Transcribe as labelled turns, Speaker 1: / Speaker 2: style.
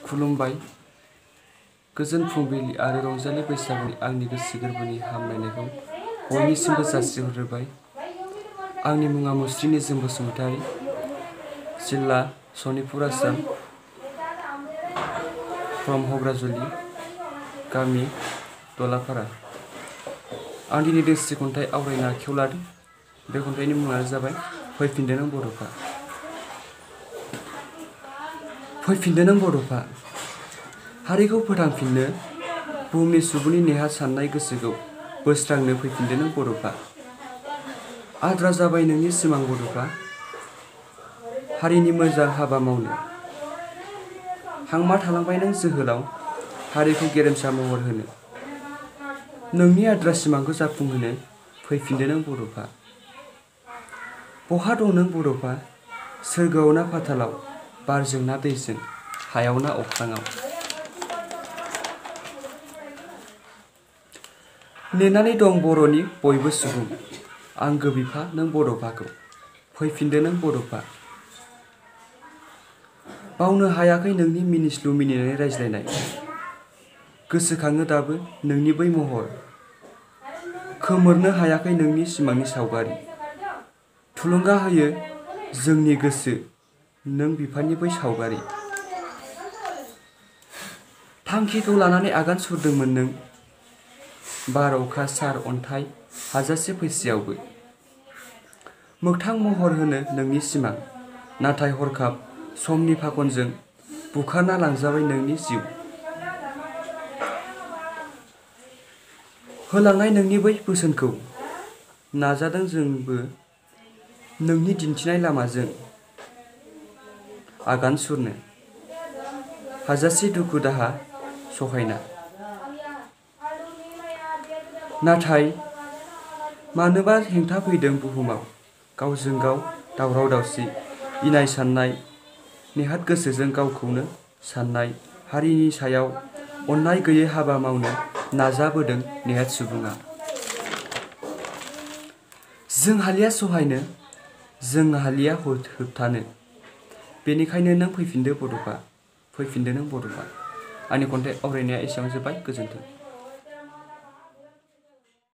Speaker 1: खुलुमबाय। गोजोन फुंबिलि आरो रंजालि बैसागुनि आंनि गोसो गोरबोनि हामलायनायखौ बयनिसिमबो जासिहरबाय। आंनि मुङा मुस्रि निजोम बसुमतारी, जिल्ला सनितपुर, आसाम, फ्रम हग्राजुलि, गामि दलापारा। आं दिनै दोंसे खन्थाइ आवरायनो आखायाव लादों। बे खन्थाइनि मुङानो जाबाय फैफिनदो नों बड'फा। फैफिनदो नों बड'फा, हारिखौ फोथांफिननो, बुहुमनि सुबुंनि नेहाथ साननाय गोसोखौ बोस्रांनो फैफिनदो नों बड'फा। आद्रा जाबाय नोंनि सिमां बड'फा, हारिनि मोजां हाबा मावनो। हांमा थालांबाय नों जोहोलाव, हारिखौ गेरेमसा महर होनो। नोंनि आद्रा सिमांखौ जाफुंहोनो फैफिनदो नों बड'फा। बहा दं नों बड'फा, सोरगोआव ना फाथालाव, बारजों ना दैजों, हायाव ना अख्राङाव। नेनानै दं बर'नि बयबो सुबुं, आंगो बिफा नों बड'फाखौ, फैफिनदो नों बड'फा। बावनो हायाखै नोंनि मिनिस्लु मिनिनानै रायज्लायनाय, गोसोखाङो दाबो नोंनि बै महर। खोमोरनो हायाखै नोंनि सिमांनि सावगारि, थुलुंगा होयो जोंनि गोसो नों बिफानि बै सावगारि। थांखिखौ लानानै आगान सुरदोंमोन नों, बार अखा सार अन्थाइ हाजासे फैसेयावबो। मोगथां महर होनो नोंनि सिमां, नाथाय हरखाब समनि फाखनजों बुखारना लांजाबाय नोंनि जिउ। होलांनाय नोंनि बै बोसोनखौ नाजादों जोंबो नोंनि दिन्थिनाय लामाजों आगान सुरनो, हाजासे दुखु दाहा सहायना। नाथाय मानोबा हेंथा फैदों बुहुमाव, गावजों गाव दावराव दावसि, इनाय साननाय, नेहाथ गोसोजों गावखौनो साननाय, हारिनि सायाव अननाय गैयै हाबा मावनो नाजाबोदों नेहाथ सुबुङा। जों हालिया सहायनो, जों हालिया होबथानो, बेनिखायनो नों फैफिनदो बड'फा, फैफिनदो नों बड'फा। आंनि खन्थाइ आवरायनाया एसेयावनो जोब्बाय। गोजोन्थों।